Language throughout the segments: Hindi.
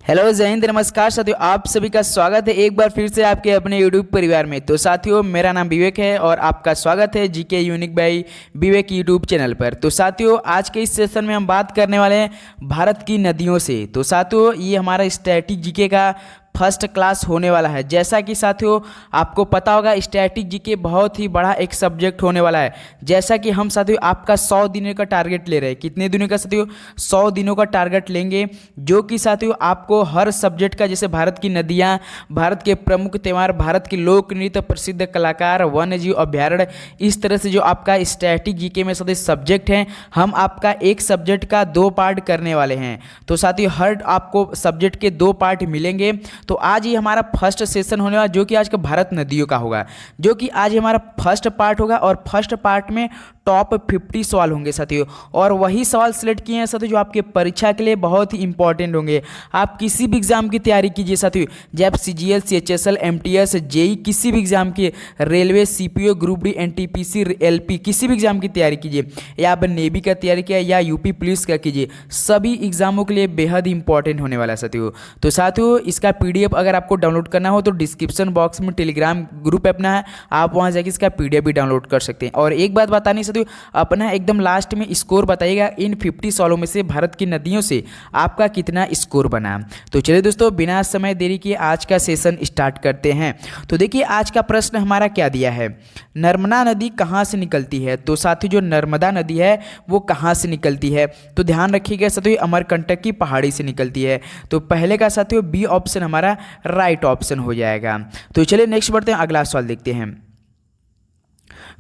हेलो जय हिंद, नमस्कार साथियों, आप सभी का स्वागत है एक बार फिर से आपके अपने यूट्यूब परिवार में। तो साथियों, मेरा नाम विवेक है और आपका स्वागत है जीके यूनिक बाय विवेक यूट्यूब चैनल पर। तो साथियों, आज के इस सेशन में हम बात करने वाले हैं भारत की नदियों से। तो साथियों, ये हमारा स्टैटिक जीके का फर्स्ट क्लास होने वाला है। जैसा कि साथियों आपको पता होगा, स्टैटिक जीके बहुत ही बड़ा एक सब्जेक्ट होने वाला है। जैसा कि हम साथियों आपका 100 दिनों का टारगेट ले रहे हैं। कितने दिनों का साथियों? 100 दिनों का टारगेट लेंगे, जो कि साथियों आपको हर सब्जेक्ट का, जैसे भारत की नदियाँ, भारत के प्रमुख त्यौहार, भारत के लोक नृत्य, प्रसिद्ध कलाकार, वन्य जीव अभ्यारण्य, इस तरह से जो आपका स्टैटिक जीके में साथियों सब्जेक्ट हैं, हम आपका एक सब्जेक्ट का 2 पार्ट करने वाले हैं। तो साथियों हर आपको सब्जेक्ट के 2 पार्ट मिलेंगे। तो आज ही हमारा फर्स्ट सेशन होने वाला, जो कि आज का भारत नदियों का होगा, जो कि आज हमारा फर्स्ट पार्ट होगा। और फर्स्ट पार्ट में टॉप 50 सवाल होंगे साथियों, और वही सवाल सिलेक्ट किए हैं साथियों जो आपके परीक्षा के लिए बहुत ही इंपॉर्टेंट होंगे। आप किसी भी एग्जाम की तैयारी कीजिए साथियों, जब सीजीएल, सीएचएसएल, एमटीएस, जेई, किसी भी एग्जाम की, railway, CPO, group D, NTPC, LP, किसी भी एग्जाम की तैयारी कीजिए, या आप नेवी का तैयारी किया या यूपी पुलिस का कीजिए, सभी एग्जामों के लिए बेहद इंपॉर्टेंट होने वाला है साथियों। तो साथियों इसका पीडीएफ अगर आपको डाउनलोड करना हो तो डिस्क्रिप्शन बॉक्स में टेलीग्राम ग्रुप अपना है, आप वहां जाके इसका पीडीएफ भी डाउनलोड कर सकते हैं। और एक बात बतानी साथियों, अपना एकदम लास्ट में स्कोर बताइएगा, इन 50 सवालों में से भारत की नदियों से आपका कितना स्कोर बना। तो चलिए दोस्तों, बिना समय देरी किए आज का सेशन स्टार्ट करते हैं। तो देखिए आज का प्रश्न हमारा क्या दिया है, नर्मदा नदी कहाँ से निकलती है। तो साथियों जो नर्मदा नदी है वो कहाँ से निकलती है, तो ध्यान रखिएगा साथियों, अमरकंटक की पहाड़ी से निकलती है। तो पहले का साथियों बी ऑप्शन हमारा राइट ऑप्शन हो जाएगा। तो चलिए नेक्स्ट बढ़ते हैं, अगला सवाल देखते हैं।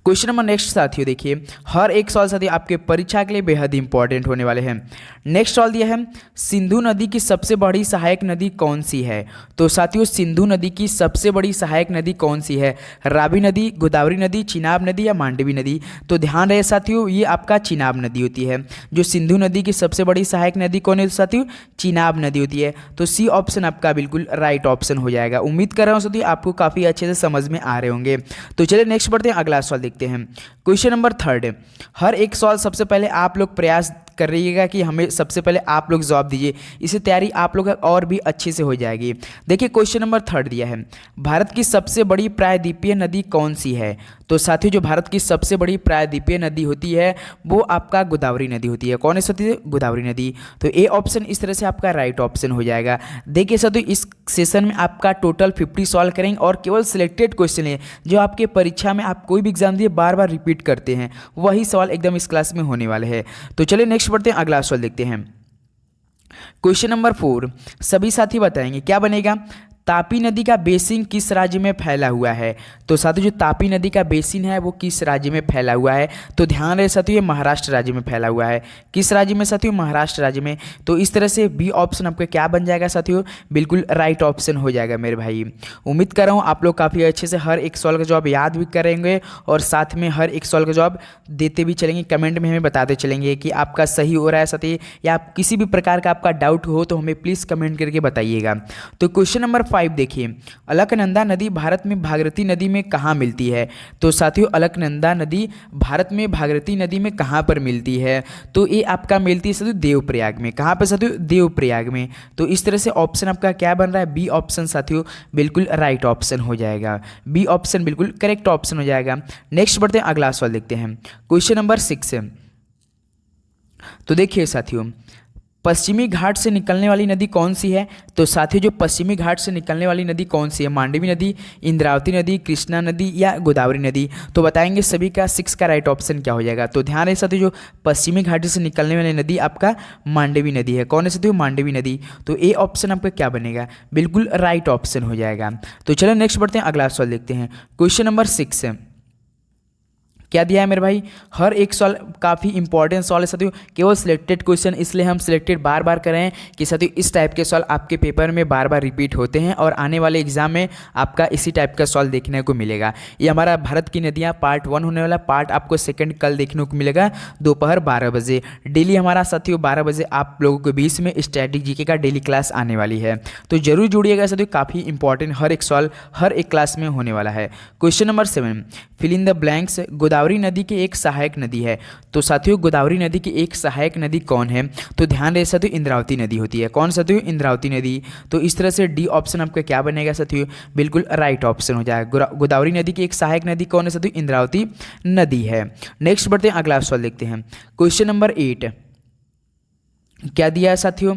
क्वेश्चन नंबर नेक्स्ट साथियों देखिए, हर एक सवाल साथियों आपके परीक्षा के लिए बेहद इंपॉर्टेंट होने वाले हैं। नेक्स्ट सवाल दिया है, सिंधु नदी की सबसे बड़ी सहायक नदी कौन सी है। तो साथियों सिंधु नदी की सबसे बड़ी सहायक नदी कौन सी है, रावी नदी, गोदावरी नदी, चिनाब नदी या मांडवी नदी। तो ध्यान रहे साथियों, ये आपका चिनाब नदी होती है। जो सिंधु नदी की सबसे बड़ी सहायक नदी कौन है साथियों, चिनाब नदी होती है। तो सी ऑप्शन आपका बिल्कुल राइट ऑप्शन हो जाएगा। उम्मीद कर रहा हूँ साथियों आपको काफ़ी अच्छे से समझ में आ रहे होंगे। तो चलिए नेक्स्ट बढ़ते हैं, अगला सवाल देखते हैं। क्वेश्चन नंबर 3, हर एक सवाल सबसे पहले आप लोग प्रयास कर रहिएगा कि हमें सबसे पहले आप लोग जवाब दीजिए, इससे तैयारी आप लोग और भी अच्छे से हो जाएगी। देखिए क्वेश्चन नंबर 3 दिया है, भारत की सबसे बड़ी प्रायद्वीपीय नदी कौन सी है। तो साथियों जो भारत की सबसे बड़ी प्रायद्वीपीय नदी होती है वो आपका गोदावरी नदी होती है। कौन है साथियों, गोदावरी नदी। तो ए ऑप्शन इस तरह से आपका राइट ऑप्शन हो जाएगा। देखिए साथियों इस सेशन में आपका टोटल 50 सॉल्व करेंगे और केवल सिलेक्टेड क्वेश्चन है जो आपके परीक्षा में आप कोई भी एग्जाम दिए बार बार रिपीट करते हैं, वही सवाल एकदम इस क्लास में होने वाले हैं। तो चलिए नेक्स्ट बढ़ते हैं, अगला सवाल देखते हैं। क्वेश्चन नंबर 4, सभी साथी बताएंगे क्या बनेगा, तापी नदी का बेसिन किस राज्य में फैला हुआ है। तो साथियों जो तापी नदी का बेसिन है वो किस राज्य में फैला हुआ है। तो ध्यान रहे साथियों ये महाराष्ट्र राज्य में फैला हुआ है। किस राज्य में साथियों, महाराष्ट्र राज्य में। तो इस तरह से बी ऑप्शन आपका क्या बन जाएगा साथियों, बिल्कुल राइट ऑप्शन हो जाएगा मेरे भाई। उम्मीद कर रहा हूँ आप लोग काफ़ी अच्छे से हर एक सवाल का जवाब याद भी करेंगे और साथ में हर एक सवाल का जवाब देते भी चलेंगे, कमेंट में हमें बताते चलेंगे कि आपका सही हो रहा है साथी, या आप किसी भी प्रकार का आपका डाउट हो तो हमें प्लीज़ कमेंट करके बताइएगा। तो क्वेश्चन नंबर 5 देखिए, अलकनंदा नदी भारत में भागीरथी नदी में कहाँ मिलती है। तो साथियों अलकनंदा नदी भारत में भागीरथी नदी में कहाँ पर मिलती है। तो ये आपका मिलती है साथियों देवप्रयाग में। कहाँ पर साथियों, देवप्रयाग में। तो इस तरह से ऑप्शन आपका क्या बन रहा है, बी ऑप्शन साथियों बिल्कुल राइट ऑप्शन हो जाएगा। बी ऑप्शन बिल्कुल करेक्ट ऑप्शन हो जाएगा। नेक्स्ट बढ़ते हैं, अगला सवाल देखते हैं। क्वेश्चन नंबर 6, तो देखिए साथियों पश्चिमी घाट से निकलने वाली नदी कौन सी है। तो साथियों जो पश्चिमी घाट से निकलने वाली नदी कौन सी है, मांडवी नदी, इंद्रावती नदी, कृष्णा नदी या गोदावरी नदी। तो बताएंगे सभी का 6 का राइट ऑप्शन क्या हो जाएगा। तो ध्यान है साथियों जो पश्चिमी घाट से निकलने वाली नदी आपका मांडवी नदी है। कौन है साथियों, मांडवी नदी। तो ए ऑप्शन आपका क्या बनेगा, बिल्कुल राइट ऑप्शन हो जाएगा। तो चलो नेक्स्ट बढ़ते हैं, अगला सवाल देखते हैं। क्वेश्चन नंबर 6 क्या दिया है मेरे भाई, हर एक सवाल काफ़ी इंपॉर्टेंट सवाल है साथियों, केवल सिलेक्टेड क्वेश्चन, इसलिए हम सिलेक्टेड बार बार कर रहे हैं कि साथियों इस टाइप के सवाल आपके पेपर में बार बार रिपीट होते हैं और आने वाले एग्जाम में आपका इसी टाइप का सवाल देखने को मिलेगा। ये हमारा भारत की नदियाँ पार्ट 1 होने वाला, पार्ट आपको सेकंड कल देखने को मिलेगा दोपहर 12 बजे। डेली हमारा साथियों 12 बजे आप लोगों के बीच में स्टैटिक जीके का डेली क्लास आने वाली है, तो जरूर जुड़िएगा साथियों, काफ़ी इंपॉर्टेंट हर एक सवाल हर एक क्लास में होने वाला है। Question number 7, fill in the blanks, Godavari Godavari नदी की एक सहायक नदी है। तो साथियों गोदावरी नदी की एक सहायक नदी कौन है? तो ध्यान रहे साथियों, इंद्रावती नदी होती है। कौन साथियों? इंद्रावती नदी। तो इस तरह से डी ऑप्शन आपका क्या बनेगा साथियों? बिल्कुल राइट ऑप्शन हो जाएगा। गोदावरी नदी की एक सहायक नदी कौन है साथियों? इंद्रावती नदी है। नेक्स्ट बढ़ते हैं, अगला सवाल देखते हैं। क्वेश्चन नंबर 8 क्या दिया है साथियों?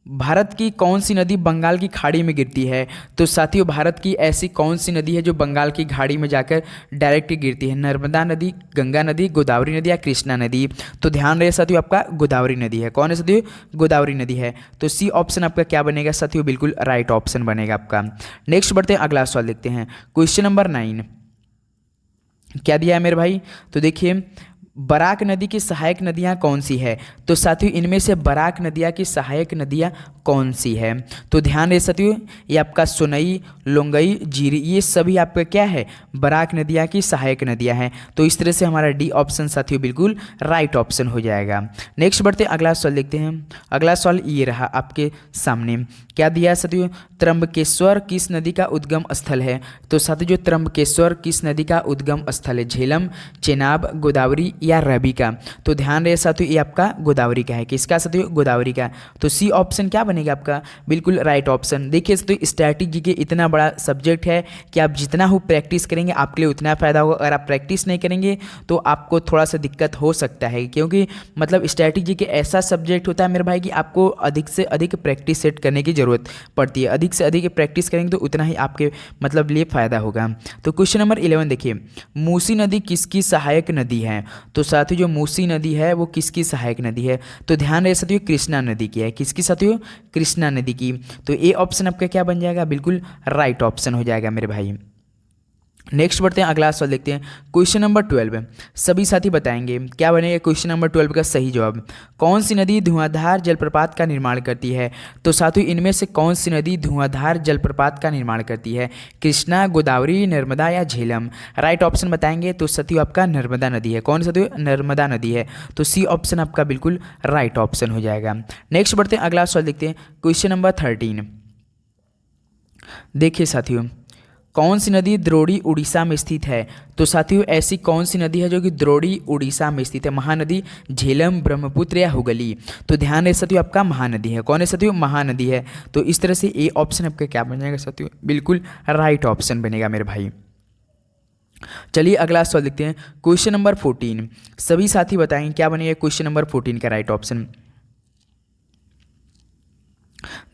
भारत की कौन सी नदी बंगाल की खाड़ी में गिरती है? तो साथियों भारत की ऐसी कौन सी नदी है जो बंगाल की खाड़ी में जाकर डायरेक्ट गिरती है? नर्मदा नदी, गंगा नदी, गोदावरी नदी या कृष्णा नदी? तो ध्यान रहे साथियों, आपका गोदावरी नदी है। कौन है साथियों? गोदावरी नदी है। तो सी ऑप्शन आपका क्या बनेगा साथियों? बिल्कुल राइट ऑप्शन बनेगा आपका। नेक्स्ट बढ़ते हैं, अगला सवाल देखते हैं। क्वेश्चन नंबर 9 क्या दिया है मेरे भाई? तो देखिए, बराक नदी की सहायक नदियां कौन सी है? तो साथियों इनमें से बराक नदियां की सहायक नदियां कौन सी है? तो ध्यान रहे साथियों, ये आपका सोनई, लोंगई, जीरी, ये सभी आपका क्या है? बराक नदियां की सहायक नदियां हैं। तो इस तरह से हमारा डी ऑप्शन साथियों बिल्कुल राइट ऑप्शन हो जाएगा। नेक्स्ट बढ़ते अगला सवाल देखते हैं। अगला सवाल ये रहा आपके सामने, क्या दिया है साथियों? त्र्यंबकेश्वर किस नदी का उद्गम स्थल है? तो साथियों जो त्र्यंबकेश्वर किस नदी का उद्गम स्थल है? झेलम, चेनाब, गोदावरी या रवि का? तो ध्यान रहे साथियों, ये आपका गोदावरी का है। किसका साथियों? गोदावरी का। तो सी ऑप्शन क्या बनेगा आपका? बिल्कुल राइट ऑप्शन। देखिए साथियों स्ट्रैटेजी के इतना बड़ा सब्जेक्ट है कि आप जितना हो प्रैक्टिस करेंगे आपके लिए उतना फ़ायदा होगा। अगर आप प्रैक्टिस नहीं करेंगे तो आपको थोड़ा सा दिक्कत हो सकता है, क्योंकि मतलब स्ट्रैटेजी के ऐसा सब्जेक्ट होता है मेरे भाई कि आपको अधिक से अधिक प्रैक्टिस सेट करने की ज़रूरत पड़ती है। अधिक से अधिक प्रैक्टिस करेंगे तो उतना ही आपके मतलब लिए फ़ायदा होगा। तो क्वेश्चन नंबर 11 देखिए, मूसी नदी किसकी सहायक नदी है? तो साथियों जो मूसी नदी है वो किसकी सहायक नदी है? तो ध्यान रहे साथियों, कृष्णा नदी की है। किसकी साथियों? कृष्णा नदी की। तो ए ऑप्शन आपका क्या बन जाएगा? बिल्कुल राइट ऑप्शन हो जाएगा मेरे भाई। नेक्स्ट बढ़ते हैं, अगला सवाल देखते हैं। क्वेश्चन नंबर 12 सभी साथी बताएंगे क्या बनेगा क्वेश्चन नंबर 12 का सही जवाब। कौन सी नदी धुआंधार जलप्रपात का निर्माण करती है? तो साथियों इनमें से कौन सी नदी धुआंधार जलप्रपात का निर्माण करती है? कृष्णा, गोदावरी, नर्मदा या झेलम? राइट ऑप्शन बताएंगे तो साथियों आपका नर्मदा नदी है। कौन साथियों? नर्मदा नदी है। तो सी ऑप्शन आपका बिल्कुल राइट ऑप्शन हो जाएगा। नेक्स्ट बढ़ते हैं, अगला सवाल देखते हैं। क्वेश्चन नंबर 13 देखिए साथियों, कौन सी नदी द्रोणी उड़ीसा में स्थित है? तो साथियों ऐसी कौन सी नदी है जो कि द्रोणी उड़ीसा में स्थित है? महानदी, झेलम, ब्रह्मपुत्र या हुगली? तो ध्यान रहे साथियों, आपका महानदी है। कौन है साथियों? महानदी है। तो इस तरह से ए ऑप्शन आपका क्या बन जाएगा साथियों? बिल्कुल राइट ऑप्शन बनेगा मेरे भाई। चलिए अगला सवाल देखते हैं। क्वेश्चन नंबर 14 सभी साथी बताएंगे क्या बनेगा क्वेश्चन नंबर 14 का राइट ऑप्शन।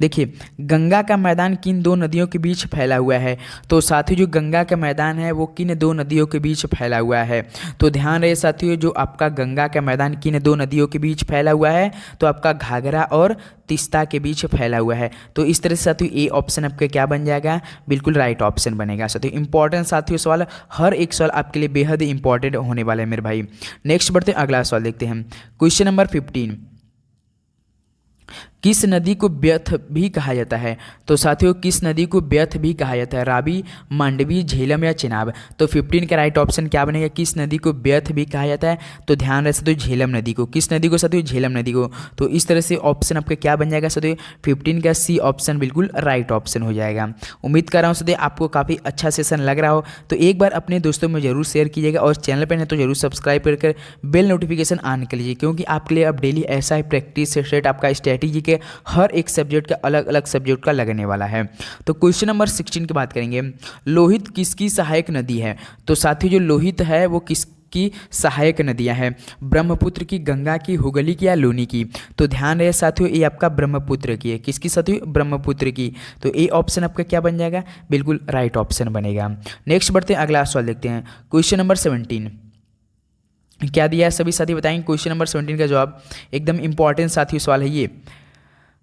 देखिए, गंगा का मैदान किन दो नदियों के बीच फैला हुआ है? तो साथियों जो गंगा का मैदान है वो किन दो नदियों के बीच फैला हुआ है? तो ध्यान रहे साथियों, जो आपका गंगा का मैदान किन दो नदियों के बीच फैला हुआ है? तो आपका घाघरा और तीस्ता के बीच फैला हुआ है। तो इस तरह से साथियों ए ऑप्शन आपका क्या बन जाएगा? बिल्कुल राइट ऑप्शन बनेगा। साथियों इंपॉर्टेंट साथियों सवाल, हर एक सवाल आपके लिए बेहद इंपॉर्टेंट होने वाला है मेरे भाई। नेक्स्ट बढ़ते हैं, अगला सवाल देखते हैं। क्वेश्चन नंबर 15 किस नदी को व्यथ भी कहा जाता है? तो साथियों किस नदी को व्यथ भी कहा जाता है? रावी, मांडवी, झेलम या चेनाब? तो 15 का राइट ऑप्शन क्या बनेगा? किस नदी को व्यथ भी कहा जाता है? तो ध्यान रहे साथियों झेलम नदी को। किस नदी को साथियों? झेलम नदी को। तो इस तरह से ऑप्शन आपका क्या बन जाएगा साथियों? 15 का सी ऑप्शन बिल्कुल राइट ऑप्शन हो जाएगा। उम्मीद कर रहा हूँ साथियों आपको काफ़ी अच्छा सेशन लग रहा हो, तो एक बार अपने दोस्तों में जरूर शेयर कीजिएगा और चैनल पर है तो जरूर सब्सक्राइब कर बेल नोटिफिकेशन ऑन कर लीजिए, क्योंकि आपके लिए अब डेली ऐसा ही प्रैक्टिस सेट आपका स्ट्रैटेजी के हर एक सब्जेक्ट का अलग अलग सब्जेक्ट का लगने वाला है। तो क्वेश्चन नंबर 16 की बात करेंगे। लोहित किसकी सहायक नदी है? तो साथियों जो लोहित है वो किसकी सहायक नदियां हैं? ब्रह्मपुत्र की, गंगा की, हुगली की या लूनी की? तो ध्यान रहे साथियों ये आपका ब्रह्मपुत्र की है। किसकी साथियों? ब्रह्मपुत्र की। तो ए ऑप्शन आपका क्या बन जाएगा? बिल्कुल राइट ऑप्शन बनेगा। नेक्स्ट बढ़ते हैं, अगला सवाल देखते हैं। क्वेश्चन नंबर 17 क्या दिया है सभी साथी बताएंगे क्वेश्चन नंबर 17 का जवाब। एकदम इंपॉर्टेंट साथियों सवाल है ये।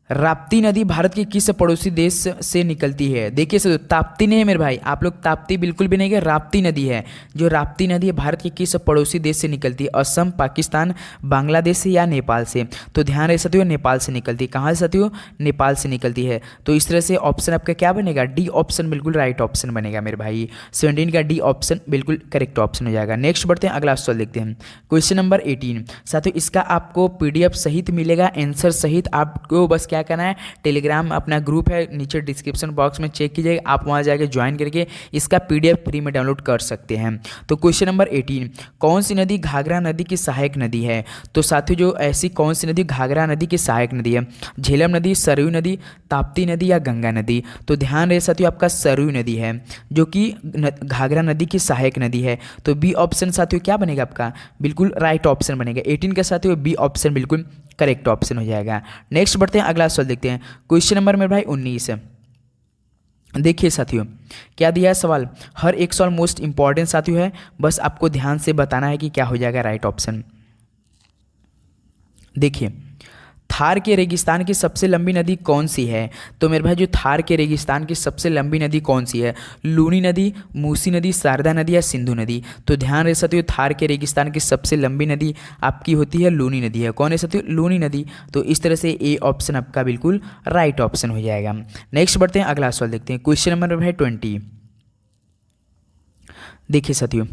राप्ती नदी भारत के किस पड़ोसी देश से निकलती है? देखिए सर, ताप्ती नहीं है मेरे भाई, आप लोग ताप्ती बिल्कुल भी नहीं है, राप्ती नदी है। जो राप्ती नदी है भारत के किस पड़ोसी देश से निकलती है? असम, पाकिस्तान, बांग्लादेश से या नेपाल से? तो ध्यान रहे साथियों नेपाल से निकलती है। कहाँ से साथियों? नेपाल से निकलती है। तो इस तरह से ऑप्शन आपका क्या बनेगा? डी ऑप्शन बिल्कुल राइट ऑप्शन बनेगा मेरे भाई। 17 का डी ऑप्शन बिल्कुल करेक्ट ऑप्शन हो जाएगा। नेक्स्ट बढ़ते हैं, अगला सवाल देखते हैं। क्वेश्चन नंबर 18 साथियों इसका आपको PDF सहित मिलेगा, आंसर सहित। आपको बस क्या करना है, टेलीग्राम अपना ग्रुप है, नीचे डिस्क्रिप्शन बॉक्स में चेक कीजिएगा, आप वहाँ जाके ज्वाइन करके इसका PDF फ्री में डाउनलोड कर सकते हैं। तो क्वेश्चन नंबर 18, कौन सी नदी घाघरा नदी की सहायक नदी है? तो साथियों जो ऐसी कौन सी नदी घाघरा नदी की सहायक नदी है? झेलम नदी, सरयू नदी, ताप्ती नदी या गंगा नदी? तो ध्यान रहे साथियों आपका सरयू नदी है जो कि घाघरा नदी की सहायक नदी है। तो बी ऑप्शन साथियों क्या बनेगा आपका, बिल्कुल राइट ऑप्शन बनेगा। 18 का साथियों बी ऑप्शन बिल्कुल करेक्ट ऑप्शन हो जाएगा। नेक्स्ट बढ़ते हैं, अगला सवाल देखते हैं। क्वेश्चन नंबर मेरे भाई 19 है। देखिए साथियों क्या दिया है सवाल, हर एक सवाल मोस्ट इंपॉर्टेंट साथियों है, बस आपको ध्यान से बताना है कि क्या हो जाएगा राइट ऑप्शन। देखिए थार के रेगिस्तान की सबसे लंबी नदी कौन सी है? तो मेरे भाई जो थार के रेगिस्तान की सबसे लंबी नदी कौन सी है? लूनी नदी, मूसी नदी, शारदा नदी या सिंधु नदी? तो ध्यान रहे साथियों थार के रेगिस्तान की सबसे लंबी नदी आपकी होती है लूनी नदी है। कौन है साथियों? लूनी नदी। तो इस तरह से ए ऑप्शन आपका बिल्कुल राइट ऑप्शन हो जाएगा। नेक्स्ट बढ़ते हैं, अगला सवाल देखते हैं। क्वेश्चन नंबर है 20। देखिए साथियों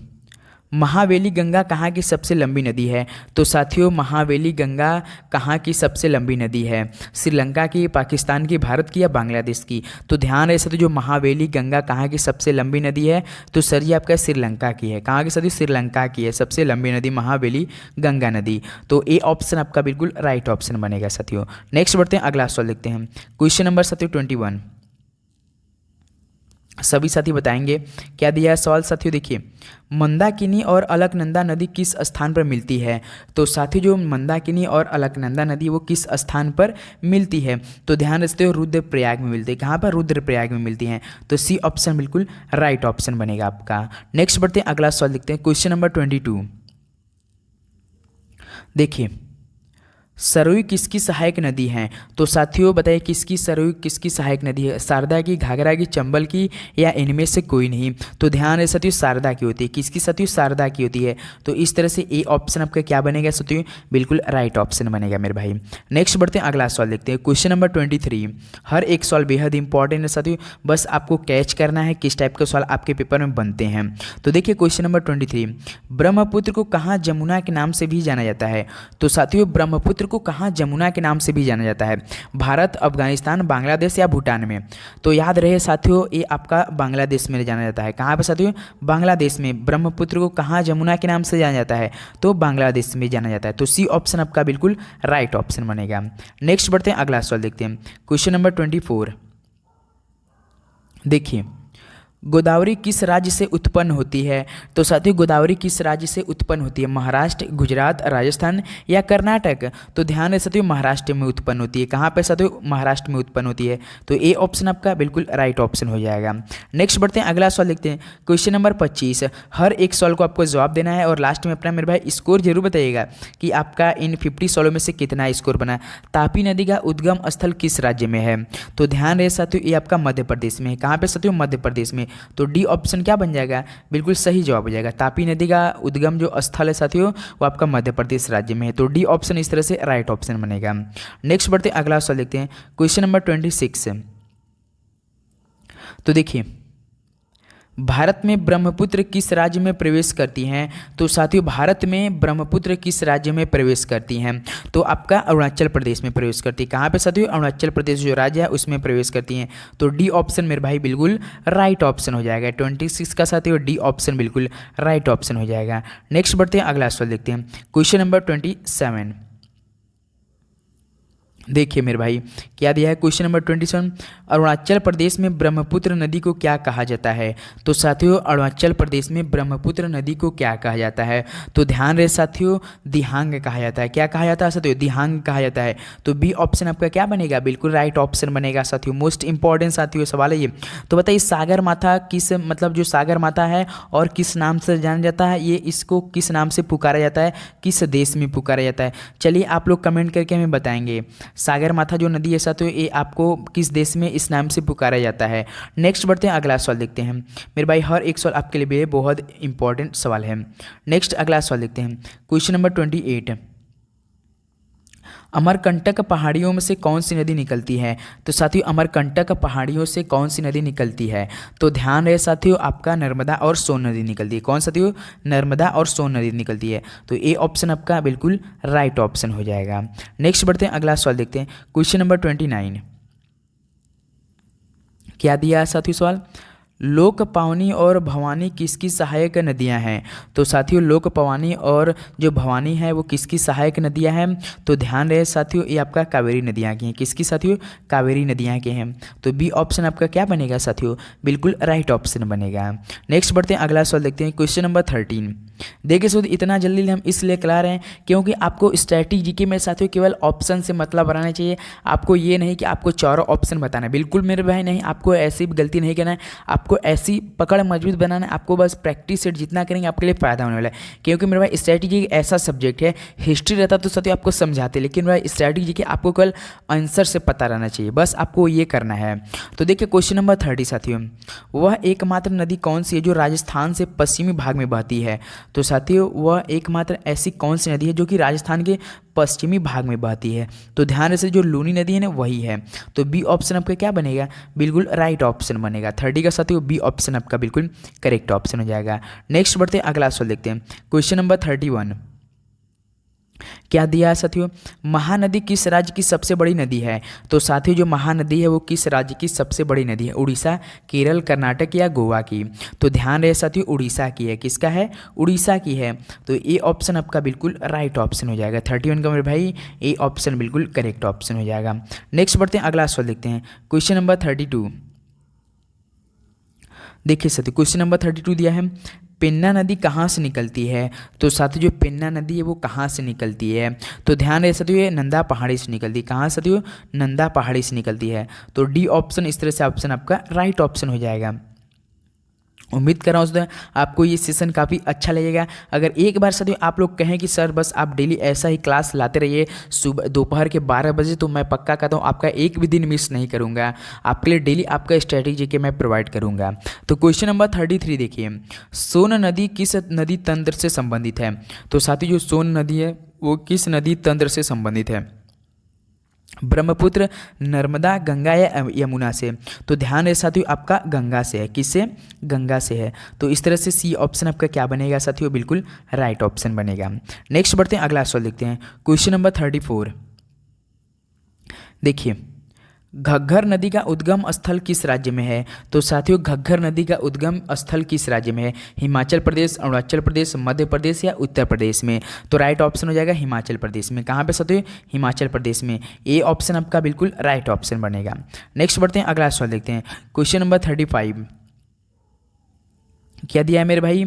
महावेली गंगा कहाँ की सबसे लंबी नदी है? तो साथियों महावेली गंगा कहाँ की सबसे लंबी नदी है? श्रीलंका की, पाकिस्तान की, भारत की या बांग्लादेश की? तो ध्यान रहे साथियों जो महावेली गंगा कहाँ की सबसे लंबी नदी है? तो सर जी आपका श्रीलंका की है। कहाँ की साथियों? श्रीलंका की है सबसे लंबी नदी महावेली गंगा नदी। तो ए ऑप्शन आपका बिल्कुल राइट ऑप्शन बनेगा साथियों। नेक्स्ट बढ़ते हैं, अगला सवाल देखते हैं। क्वेश्चन नंबर साथियों 21। सभी साथी बताएंगे क्या दिया है सवाल साथियों। देखिए मंदाकिनी और अलकनंदा नदी किस स्थान पर मिलती है? तो साथियों जो मंदाकिनी और अलकनंदा नदी वो किस स्थान पर मिलती है? तो ध्यान रखते हो रुद्रप्रयाग में मिलती है। कहाँ पर? रुद्रप्रयाग में मिलती हैं। तो सी ऑप्शन बिल्कुल राइट ऑप्शन बनेगा आपका। नेक्स्ट बढ़ते हैं, अगला सवाल देखते हैं। Question number 22। देखिए सरयू किसकी सहायक नदी है? तो साथियों बताइए किसकी सरयू किसकी सहायक नदी है? शारदा की, घाघरा की, चंबल की या इनमें से कोई नहीं? तो ध्यान है साथियों शारदा की होती है। किसकी साथियों? शारदा की होती है। तो इस तरह से ए ऑप्शन आपका क्या बनेगा साथियों? बिल्कुल राइट ऑप्शन बनेगा मेरे भाई। नेक्स्ट बढ़ते हैं, अगला सवाल देखते हैं। Question number 23। हर एक सवाल बेहद इंपॉर्टेंट है साथियों, बस आपको कैच करना है किस टाइप का सवाल आपके पेपर में बनते हैं। तो देखिए क्वेश्चन नंबर 23, ब्रह्मपुत्र को कहाँ जमुना के नाम से भी जाना जाता है? तो साथियों ब्रह्मपुत्र को कहाँ जमुना के नाम से भी जाना जाता है? भारत, अफगानिस्तान, बांग्लादेश या भूटान में? तो याद रहे साथियों ये आपका बांग्लादेश में जाना जाता है। कहाँ पे साथियों? बांग्लादेश में। ब्रह्मपुत्र को कहाँ जमुना के नाम से जाना जाता है? तो बांग्लादेश में जाना जाता है। तो सी ऑप्शन आपका बिल्कुल राइट ऑप्शन बनेगा। नेक्स्ट बढ़ते हैं, अगला सवाल देखते हैं। Question number 24। देखिए गोदावरी किस राज्य से उत्पन्न होती है? तो साथियों गोदावरी किस राज्य से उत्पन्न होती है? महाराष्ट्र, गुजरात, राजस्थान या कर्नाटक? तो ध्यान है साथियों महाराष्ट्र में उत्पन्न होती है। कहाँ पे साथियों? महाराष्ट्र में उत्पन्न होती है। तो ए ऑप्शन आपका बिल्कुल राइट ऑप्शन हो जाएगा। नेक्स्ट बढ़ते हैं, अगला सवाल देखते हैं। Question number 25। हर एक सवाल को आपको जवाब देना है और लास्ट में अपना मेरे भाई स्कोर जरूर बताइएगा कि आपका इन 50 सवालों में से कितना स्कोर बना। तापी नदी का उद्गम स्थल किस राज्य में है? तो ध्यान रहे साथियों ये आपका मध्य प्रदेश में है। कहाँ पे साथियों? मध्य प्रदेश में। तो डी ऑप्शन क्या बन जाएगा? बिल्कुल सही जवाब हो जाएगा। तापी नदी का उद्गम जो स्थल है साथियों वो आपका मध्य प्रदेश राज्य में है। तो डी ऑप्शन इस तरह से राइट ऑप्शन बनेगा। नेक्स्ट बढ़ते अगला सवाल देखते हैं। Question number 26। तो देखिए भारत में ब्रह्मपुत्र किस राज्य में प्रवेश करती हैं? तो साथियों भारत में ब्रह्मपुत्र किस राज्य में प्रवेश करती हैं? तो आपका अरुणाचल प्रदेश में प्रवेश करती है। कहाँ पे साथियों? अरुणाचल प्रदेश जो राज्य है उसमें प्रवेश करती हैं। तो डी ऑप्शन मेरे भाई बिल्कुल राइट ऑप्शन हो जाएगा। 26 का साथियों डी ऑप्शन बिल्कुल राइट ऑप्शन हो जाएगा। नेक्स्ट बढ़ते हैं, अगला सवाल देखते हैं। Question number 27। देखिए मेरे भाई क्या दिया है क्वेश्चन नंबर 27। अरुणाचल प्रदेश में ब्रह्मपुत्र नदी को क्या कहा जाता है? तो साथियों अरुणाचल प्रदेश में ब्रह्मपुत्र नदी को क्या कहा जाता है? तो ध्यान रहे साथियों दिहांग कहा जाता है। क्या कहा जाता है साथियों? दिहांग कहा जाता है। तो बी ऑप्शन आपका क्या बनेगा? बिल्कुल राइट ऑप्शन बनेगा साथियों। मोस्ट इंपॉर्टेंट साथियों सवाल है ये। तो बताइए सागर माता किस मतलब जो सागर माता है और किस नाम से जाना जाता है? ये इसको किस नाम से पुकारा जाता है? किस देश में पुकारा जाता है? चलिए आप लोग कमेंट करके हमें बताएंगे। सागर माथा जो नदी है साथियों ये आपको किस देश में इस नाम से पुकारा जाता है? नेक्स्ट बढ़ते हैं, अगला सवाल देखते हैं। मेरे भाई हर एक सवाल आपके लिए बहुत इंपॉर्टेंट सवाल है। नेक्स्ट अगला सवाल देखते हैं। Question number 28। अमरकंटक पहाड़ियों में से कौन सी नदी निकलती है? तो साथियों अमरकंटक पहाड़ियों से कौन सी नदी निकलती है? तो ध्यान रहे साथियों, आपका नर्मदा और सोन नदी निकलती है। कौन साथियों? नर्मदा और सोन नदी निकलती है। तो ए ऑप्शन आपका बिल्कुल राइट ऑप्शन हो जाएगा। नेक्स्ट बढ़ते हैं, अगला सवाल देखते हैं। क्वेश्चन नंबर 29 क्या दिया है साथियों सवाल? लोक पावनी और भवानी किसकी सहायक नदियां हैं? तो साथियों लोक पावनी और जो भवानी है वो किसकी सहायक नदियां हैं? तो ध्यान रहे साथियों, ये आपका कावेरी नदियां की हैं। किसकी साथियों? कावेरी नदियां के हैं। तो बी ऑप्शन आपका क्या बनेगा साथियों? बिल्कुल राइट ऑप्शन बनेगा। नेक्स्ट बढ़ते हैं, अगला सवाल देखते हैं। क्वेश्चन नंबर 13 देखिए साथियों, इतना जल्दी हम इसलिए करा रहे हैं क्योंकि आपको स्टैटिक जीके में साथियों केवल ऑप्शन से मतलब बनाना चाहिए। आपको ये नहीं कि आपको चारों ऑप्शन बताना है, बिल्कुल मेरे भाई नहीं। आपको ऐसी गलती नहीं करना है, आपको ऐसी पकड़ मजबूत बनाना है। आपको बस प्रैक्टिस सेट जितना करेंगे आपके लिए फायदा होने वाला है। क्योंकि मेरे भाई स्ट्रैटेजी एक ऐसा सब्जेक्ट है, हिस्ट्री रहता तो साथियों आपको समझाते, लेकिन मेरे भाई स्ट्रैटेजी के आपको कल आंसर से पता रहना चाहिए, बस आपको ये करना है। तो देखिए क्वेश्चन नंबर 30 साथियों, वह एकमात्र नदी कौन सी है जो राजस्थान से पश्चिमी भाग में बहती है? तो साथियों वह एकमात्र ऐसी कौन सी नदी है जो कि राजस्थान के पश्चिमी भाग में बहती है? तो ध्यान से जो लूनी नदी है ना वही है। तो बी ऑप्शन आपका क्या बनेगा? बिल्कुल राइट ऑप्शन बनेगा। 30 का साथियों बी ऑप्शन आपका बिल्कुल करेक्ट ऑप्शन हो जाएगा। नेक्स्ट बढ़ते हैं, अगला सवाल देखते हैं। क्वेश्चन नंबर 31 क्या दिया है साथियों? महानदी किस राज्य की सबसे बड़ी नदी है? तो साथियों जो महानदी है वो किस राज्य की सबसे बड़ी नदी है? उड़ीसा, केरल, कर्नाटक या गोवा की? तो ध्यान रहे साथियों उड़ीसा की है। किसका है? उड़ीसा की है। तो ए ऑप्शन आपका बिल्कुल राइट ऑप्शन हो जाएगा। 31 का मेरे भाई ए ऑप्शन बिल्कुल करेक्ट ऑप्शन हो जाएगा। नेक्स्ट बढ़ते हैं, अगला सवाल देखते हैं। क्वेश्चन नंबर 32 देखिए साथियों, क्वेश्चन नंबर 32 दिया है, पेन्ना नदी कहाँ से निकलती है? तो साथियों जो पेन्ना नदी है वो कहाँ से निकलती है? तो ध्यान रहे साथियों ये नंदा पहाड़ी से निकलती है। कहाँ साथियों? नंदा पहाड़ी से निकलती है। तो डी ऑप्शन इस तरह से ऑप्शन आपका राइट ऑप्शन हो जाएगा। उम्मीद कर रहा हूँ आपको ये सेशन काफ़ी अच्छा लगेगा। अगर एक बार साथियों आप लोग कहें कि सर बस आप डेली ऐसा ही क्लास लाते रहिए सुबह दोपहर के 12 बजे, तो मैं पक्का कहता हूँ आपका एक भी दिन मिस नहीं करूँगा। आपके लिए डेली आपका स्ट्रैटेजी के मैं प्रोवाइड करूँगा। तो क्वेश्चन नंबर 33 देखिए, सोन नदी किस नदी तंत्र से संबंधित है? तो साथियों जो सोन नदी है वो किस नदी तंत्र से संबंधित है? ब्रह्मपुत्र, नर्मदा, गंगा या यमुना से? तो ध्यान है साथियों आपका गंगा से है। किससे? गंगा से है। तो इस तरह से सी ऑप्शन आपका क्या बनेगा साथियों? बिल्कुल राइट ऑप्शन बनेगा। नेक्स्ट बढ़ते हैं, अगला सवाल देखते हैं। क्वेश्चन नंबर 34 देखिए, घग्गर नदी का उद्गम स्थल किस राज्य में है? तो साथियों घग्गर नदी का उद्गम स्थल किस राज्य में है? हिमाचल प्रदेश, अरुणाचल प्रदेश, मध्य प्रदेश या उत्तर प्रदेश में? तो राइट ऑप्शन हो जाएगा हिमाचल प्रदेश में। कहाँ पे साथियों? हिमाचल प्रदेश में। ए ऑप्शन आपका बिल्कुल राइट ऑप्शन बनेगा। नेक्स्ट बढ़ते हैं, अगला सवाल देखते हैं। क्वेश्चन नंबर 35 क्या दिया है मेरे भाई?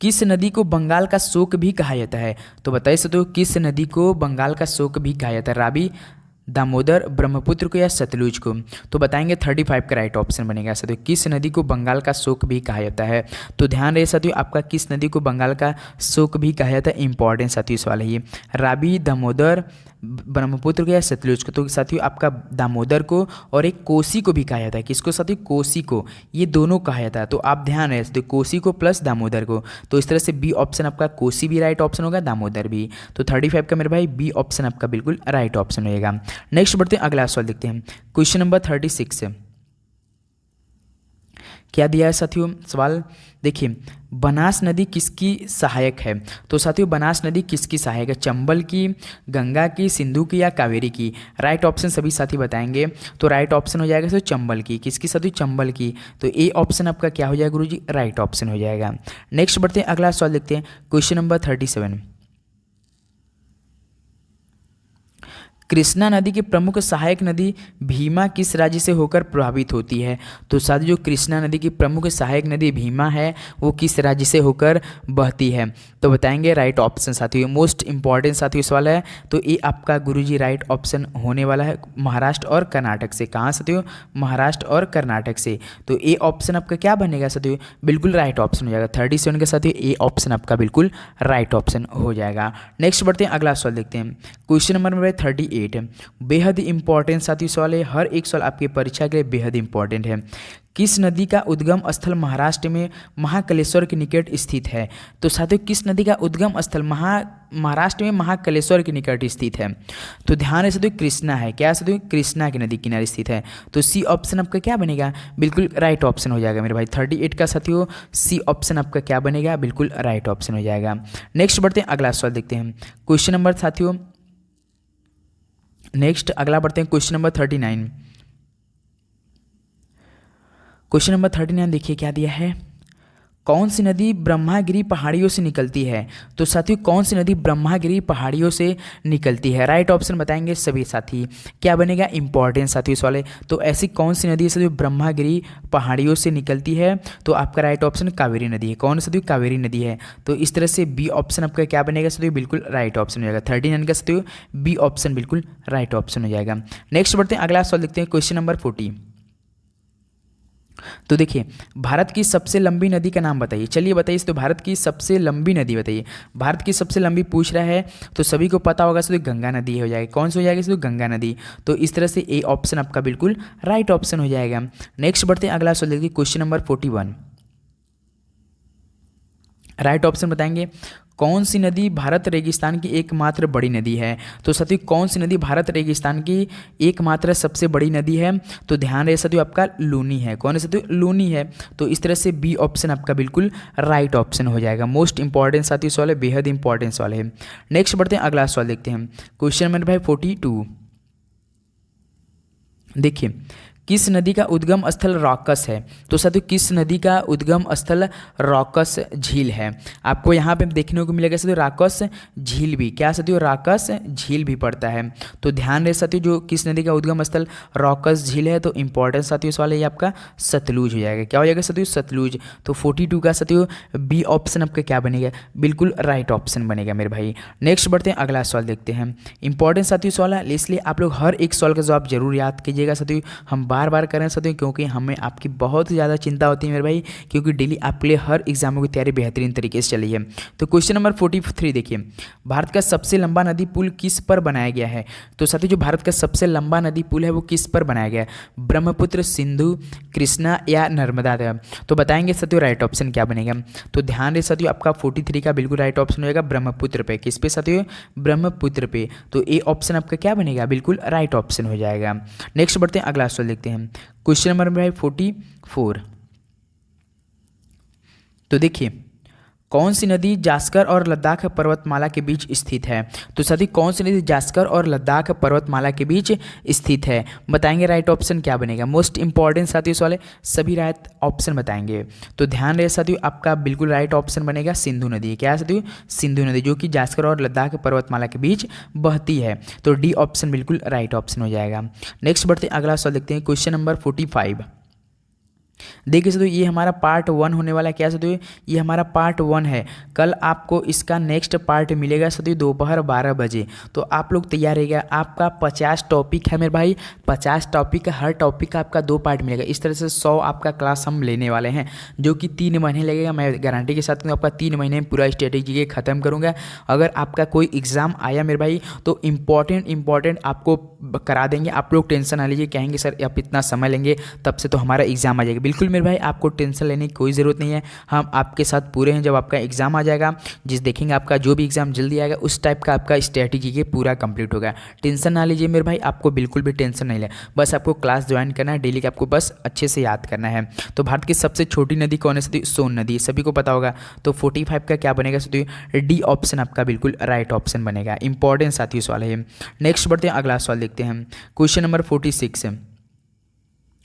किस नदी को बंगाल का शोक भी कहा जाता है? तो बताइए साथियों किस नदी को बंगाल का शोक भी कहा जाता है? रावी, दामोदर, ब्रह्मपुत्र को या सतलुज को? तो बताएंगे 35 का राइट ऑप्शन बनेगा साथियों। किस नदी को बंगाल का शोक भी कहा जाता है? तो ध्यान रहे साथियों आपका किस नदी को बंगाल का शोक भी कहा जाता है? इंपॉर्टेंट साथियों सवाल है ये। रावी, दामोदर, ब्रह्मपुत्र को या सतलुज को? तो साथियों आपका दामोदर को और एक कोसी को भी कहा जाता है। किसको साथियों? कोसी को। ये दोनों कहा जाता है। तो आप ध्यान रहे साथियों कोसी को प्लस दामोदर को। तो इस तरह से बी ऑप्शन आपका कोसी भी राइट ऑप्शन होगा, दामोदर भी। तो 35 का मेरे भाई बी ऑप्शन आपका बिल्कुल राइट ऑप्शन होगा। नेक्स्ट बढ़ते हैं, अगला सवाल देखते हैं। क्वेश्चन नंबर 36 क्या दिया है साथियों सवाल? देखिए, बनास नदी किसकी सहायक है? तो साथियों बनास नदी किसकी सहायक है? चंबल की, गंगा की, सिंधु की या कावेरी की? राइट ऑप्शन सभी साथी बताएंगे। तो राइट ऑप्शन हो जाएगा चंबल की। किसकी साथियों? चंबल की। तो ए ऑप्शन आपका क्या हो जाएगा गुरुजी? राइट ऑप्शन हो जाएगा। नेक्स्ट बढ़ते हैं, अगला सवाल देखते हैं। क्वेश्चन नंबर 37 कृष्णा नदी की प्रमुख सहायक नदी भीमा किस राज्य से होकर प्रभावित होती है? तो साथियों जो कृष्णा नदी की प्रमुख सहायक नदी भीमा है वो किस राज्य से होकर बहती है? तो बताएंगे राइट ऑप्शन साथियों। मोस्ट इंपॉर्टेंट साथियों सवाल है। तो ये आपका गुरुजी राइट ऑप्शन होने वाला है महाराष्ट्र और कर्नाटक से। कहाँ साथियों? महाराष्ट्र और कर्नाटक से। तो ए ऑप्शन आपका क्या बनेगा साथियों? बिल्कुल राइट ऑप्शन हो जाएगा। 37 के साथियों ए ऑप्शन आपका बिल्कुल राइट ऑप्शन हो जाएगा। नेक्स्ट बढ़ते हैं, अगला सवाल देखते हैं। क्वेश्चन नंबर 38 38 बेहद इंपॉर्टेंट साथियों सवाल है, हर एक सवाल आपकी परीक्षा के लिए बेहद इंपॉर्टेंट है। किस नदी का उद्गम स्थल महाराष्ट्र में महाकालेश्वर के निकट स्थित है? तो साथियों किस नदी का उद्गम स्थल महाराष्ट्र में महाकालेश्वर के निकट स्थित है? तो ध्यान है साथियों, कृष्णा है। क्या साथियों? कृष्णा की नदी किनारे स्थित है। तो सी ऑप्शन आपका क्या बनेगा? बिल्कुल राइट ऑप्शन हो जाएगा मेरे भाई। 38 का साथियों सी ऑप्शन आपका क्या बनेगा? बिल्कुल राइट ऑप्शन हो जाएगा। नेक्स्ट बढ़ते हैं, अगला सवाल देखते हैं। क्वेश्चन नंबर साथियों नेक्स्ट अगला बढ़ते हैं क्वेश्चन नंबर 39। क्वेश्चन नंबर 39 देखिए क्या दिया है, कौन सी नदी ब्रह्मागिरी पहाड़ियों से निकलती है? तो साथियों कौन सी नदी ब्रह्मागिरी पहाड़ियों से निकलती है? राइट ऑप्शन बताएंगे सभी साथी। क्या बनेगा? इंपॉर्टेंट साथियों सवाल है। तो ऐसी कौन सी नदी है साथियों ब्रह्मागिरी पहाड़ियों से निकलती है? तो आपका राइट ऑप्शन कावेरी नदी है। कौन साथियों? कावेरी नदी है। तो इस तरह से बी ऑप्शन आपका क्या बनेगा साथियों? बिल्कुल राइट ऑप्शन हो जाएगा। 39 का साथियों बी ऑप्शन बिल्कुल राइट ऑप्शन हो जाएगा। नेक्स्ट बढ़ते हैं, अगला सवाल देखते हैं, क्वेश्चन नंबर 40। तो देखिए, भारत की सबसे लंबी नदी का नाम बताइए। चलिए बताइए, तो भारत की सबसे लंबी नदी बताइए। भारत की सबसे लंबी पूछ रहा है तो सभी को पता होगा, तो गंगा नदी हो जाएगी। कौन सी हो जाएगी? तो गंगा नदी। तो इस तरह से ए ऑप्शन आपका बिल्कुल राइट ऑप्शन हो जाएगा। नेक्स्ट बढ़ते हैं, अगला सवाल देखिए, क्वेश्चन नंबर 41। राइट ऑप्शन बताएंगे, कौन सी नदी भारत रेगिस्तान की एकमात्र बड़ी नदी है? तो साथियों कौन सी नदी भारत रेगिस्तान की एकमात्र सबसे बड़ी नदी है? तो ध्यान रहे साथियों आपका लूनी है। कौन है साथियों? लूनी है। तो इस तरह से बी ऑप्शन आपका बिल्कुल राइट ऑप्शन हो जाएगा। मोस्ट इंपॉर्टेंट साथियों सवाल है, बेहद इंपॉर्टेंट सवाल है। नेक्स्ट बढ़ते हैं, अगला सवाल देखते हैं, क्वेश्चन नंबर भाई 42। देखिए, किस नदी का उद्गम स्थल रॉकस है? तो साथियों किस नदी का उद्गम स्थल रॉकस झील है? आपको यहाँ पे देखने को मिलेगा साथियों रॉकस झील भी। क्या साथियों? रॉकस झील भी पड़ता है। तो ध्यान रहे साथियों, जो किस नदी का उद्गम स्थल रॉकस झील है, तो इंपॉर्टेंट साथियों सवाल है ये आपका सतलुज हो जाएगा। क्या हो जाएगा साथियों? सतलुज। तो 42 का साथियों बी ऑप्शन आपका क्या बनेगा? बिल्कुल राइट ऑप्शन बनेगा मेरे भाई। नेक्स्ट बढ़ते हैं, अगला सवाल देखते हैं। इंपॉर्टेंट साथियों सवाल है, इसलिए आप लोग हर एक सवाल का जवाब जरूर याद कीजिएगा साथियों। हम बार बार करें साथियों, क्योंकि हमें आपकी बहुत ज़्यादा चिंता होती है मेरे भाई, क्योंकि डेली आपके लिए हर एग्जामों की तैयारी बेहतरीन तरीके से चली है। तो क्वेश्चन नंबर 43 देखिए, भारत का सबसे लंबा नदी पुल किस पर बनाया गया है? तो साथियों जो भारत का सबसे लंबा नदी पुल है वो किस पर बनाया गया है? ब्रह्मपुत्र, सिंधु, कृष्णा या नर्मदा? तो बताएंगे साथियों राइट ऑप्शन क्या बनेगा। तो ध्यान रहे साथियों आपका 43 का बिल्कुल राइट ऑप्शन हो जाएगा ब्रह्मपुत्र पे। किस पे साथियों? ब्रह्मपुत्र पे। तो ए ऑप्शन आपका क्या बनेगा? बिल्कुल राइट ऑप्शन हो जाएगा। नेक्स्ट बढ़ते हैं, अगला सवाल देखते हैं, क्वेश्चन नंबर 44। तो देखिए, कौन सी नदी जास्कर और लद्दाख पर्वतमाला के बीच स्थित है? तो साथी कौन सी नदी जास्कर और लद्दाख पर्वतमाला के बीच स्थित है? बताएंगे राइट ऑप्शन क्या बनेगा। मोस्ट इंपॉर्टेंट साथियों सवाल, सभी राइट ऑप्शन बताएंगे। तो ध्यान रहे साथियों आपका बिल्कुल राइट ऑप्शन बनेगा सिंधु नदी। क्या है साथियों? सिंधु नदी, जो कि जास्कर और लद्दाख पर्वतमाला के बीच बहती है। तो डी ऑप्शन बिल्कुल राइट ऑप्शन हो जाएगा। नेक्स्ट बढ़ते अगला सवाल देखते हैं, क्वेश्चन नंबर 45। देखिए साथियों ये हमारा पार्ट 1 होने वाला है। क्या साथियों? ये हमारा पार्ट 1 है। कल आपको इसका नेक्स्ट पार्ट मिलेगा साथियों दोपहर 12 बजे। तो आप लोग तैयार रहिएगा। आपका 50 टॉपिक है मेरे भाई, 50 टॉपिक, हर टॉपिक का आपका 2 पार्ट मिलेगा। इस तरह से 100 आपका क्लास हम लेने वाले हैं, जो कि 3 महीने लगेगा। मैं गारंटी के साथ आपका 3 महीने में पूरा स्ट्रेटेजी ख़त्म करूँगा। अगर आपका कोई एग्ज़ाम आया मेरे भाई तो इम्पॉर्टेंट आपको करा देंगे। आप लोग टेंशन ना लीजिए, कहेंगे सर आप इतना समय लेंगे तब से तो हमारा एग्ज़ाम आ जाएगा। बिल्कुल मेरे भाई आपको टेंशन लेने की कोई ज़रूरत नहीं है, हम आपके साथ पूरे हैं। जब आपका एग्ज़ाम आ जाएगा, जिस देखेंगे आपका जो भी एग्ज़ाम जल्दी आएगा उस टाइप का आपका स्ट्रैटेजी के पूरा कंप्लीट होगा। टेंशन ना लीजिए मेरे भाई, आपको बिल्कुल भी टेंशन नहीं ले, बस आपको क्लास ज्वाइन करना है, डेली का आपको बस अच्छे से याद करना है। तो भारत की सबसे छोटी नदी कौन है साथियों? सोन नदी, सभी को पता होगा। तो 45 का क्या बनेगा साथियों? डी ऑप्शन आपका बिल्कुल राइट ऑप्शन बनेगा। इंपॉर्टेंट साथियों सवाल है। नेक्स्ट बढ़ते हैं, अगला सवाल देखते हैं, क्वेश्चन नंबर 46।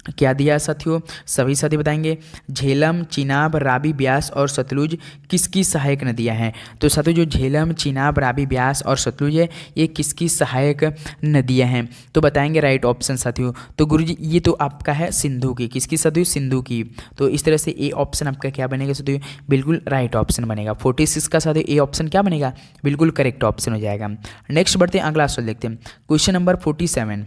क्या दिया है साथियों? सभी साथी बताएंगे। झेलम, चिनाब, रावी, ब्यास और सतलुज किसकी सहायक नदियां हैं? तो साथियों जो झेलम, चिनाब, रावी, ब्यास और सतलुज है, ये किसकी सहायक नदियां हैं? तो बताएंगे राइट ऑप्शन साथियों। तो गुरुजी ये तो आपका है सिंधु की। किसकी साथियों? सिंधु की। तो इस तरह से ए ऑप्शन आपका क्या बनेगा साथियों? बिल्कुल राइट ऑप्शन बनेगा। 46 का साथियों ए ऑप्शन क्या बनेगा? बिल्कुल करेक्ट ऑप्शन हो जाएगा। नेक्स्ट बढ़ते हैं, अगला सवाल देखते हैं, क्वेश्चन नंबर 47।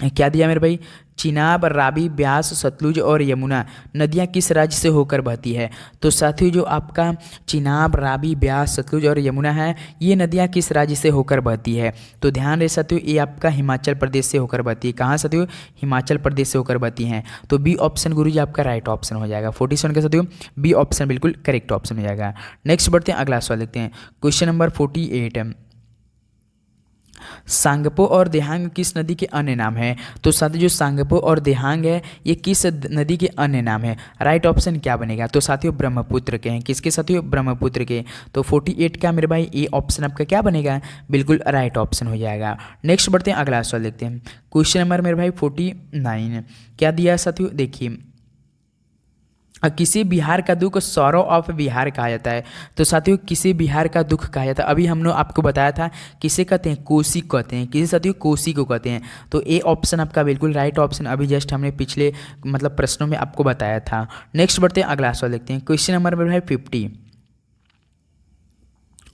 क्या दिया मेरे भाई, चिनाब, रावी, ब्यास, सतलुज और यमुना नदियाँ किस राज्य से होकर बहती है। तो साथियों जो आपका चिनाब, रावी, ब्यास, सतलुज और यमुना है, ये नदियाँ किस राज्य से होकर बहती है। तो ध्यान रहे साथियों, ये आपका हिमाचल प्रदेश से होकर बहती है। कहाँ साथियों, हिमाचल प्रदेश से होकर बहती हैं। तो बी ऑप्शन गुरुजी आपका राइट ऑप्शन हो जाएगा। 47 का साथियों बी ऑप्शन बिल्कुल करेक्ट ऑप्शन हो जाएगा। नेक्स्ट बढ़ते हैं, अगला सवाल देखते हैं। क्वेश्चन नंबर 48, सांगपो और देहांग किस नदी के अन्य नाम है। तो साथियों जो सांगपो और देहांग है, ये किस नदी के अन्य नाम है। राइट ऑप्शन क्या बनेगा। तो साथियों ब्रह्मपुत्र के हैं। किसके साथियों, ब्रह्मपुत्र के। तो 48 का मेरे भाई ए ऑप्शन आपका क्या बनेगा, बिल्कुल राइट ऑप्शन हो जाएगा। नेक्स्ट बढ़ते हैं, अगला सवाल देखते हैं। क्वेश्चन नंबर मेरे भाई 49 क्या दिया है साथियों, देखिए किसी बिहार का दुख सौरव ऑफ बिहार कहा जाता है। तो साथियों किसी बिहार का दुख कहा जाता है, अभी हमने आपको बताया था किसे कहते हैं, कोसी कहते हैं। किसे साथियों, कोसी को कहते हैं। तो ए ऑप्शन आपका बिल्कुल राइट ऑप्शन, अभी जस्ट हमने पिछले मतलब प्रश्नों में आपको बताया था। नेक्स्ट बढ़ते हैं, अगला सवाल देखते हैं। क्वेश्चन नंबर मेरे भाई 50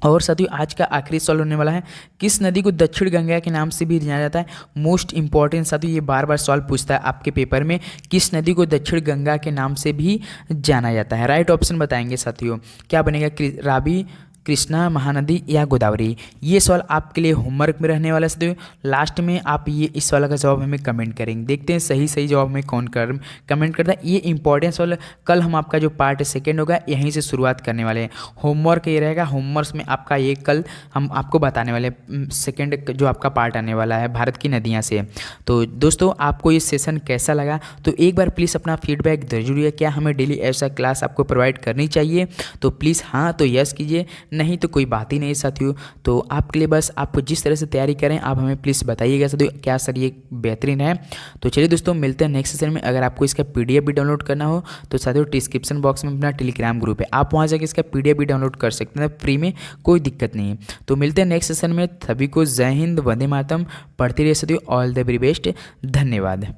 और साथियों आज का आखिरी सवाल होने वाला है। किस नदी को दक्षिण गंगा के नाम से भी जाना जाता है। मोस्ट इंपॉर्टेंट साथियों, ये बार बार सवाल पूछता है आपके पेपर में, किस नदी को दक्षिण गंगा के नाम से भी जाना जाता है। राइट ऑप्शन बताएंगे साथियों, क्या बनेगा, रावी, कृष्णा, महानदी या गोदावरी। ये सवाल आपके लिए होमवर्क में रहने वाला है साथियों। लास्ट में आप ये इस सवाल का जवाब हमें कमेंट करेंगे, देखते हैं सही सही जवाब में कौन कमेंट करता है। ये इंपॉर्टेंट सवाल कल हम आपका जो पार्ट सेकेंड होगा यहीं से शुरुआत करने वाले हैं। होमवर्क ये रहेगा, होमवर्क में आपका ये कल हम आपको बताने वाले सेकेंड जो आपका पार्ट आने वाला है भारत की नदियाँ से। तो दोस्तों आपको ये सेशन कैसा लगा, तो एक बार प्लीज़ अपना फीडबैक जरूर है, क्या हमें डेली ऐसा क्लास आपको प्रोवाइड करनी चाहिए। तो प्लीज़ हाँ तो यस कीजिए, नहीं तो कोई बात ही नहीं साथियों। तो आपके लिए बस आपको जिस तरह से तैयारी करें आप हमें प्लीज़ बताइएगा साथियों, क्या सर ये बेहतरीन है। तो चलिए दोस्तों मिलते हैं नेक्स्ट सेशन में। अगर आपको इसका पीडीएफ भी डाउनलोड करना हो तो साथियों डिस्क्रिप्शन बॉक्स में अपना टेलीग्राम ग्रुप है, आप वहाँ जाकर इसका पीडीएफ भी डाउनलोड कर सकते हैं फ्री में, कोई दिक्कत नहीं है। तो मिलते हैं नेक्स्ट सेशन में। सभी को जय हिंद, वंदे मातरम, पढ़ते रहिए साथियों, ऑल द वेरी बेस्ट, धन्यवाद।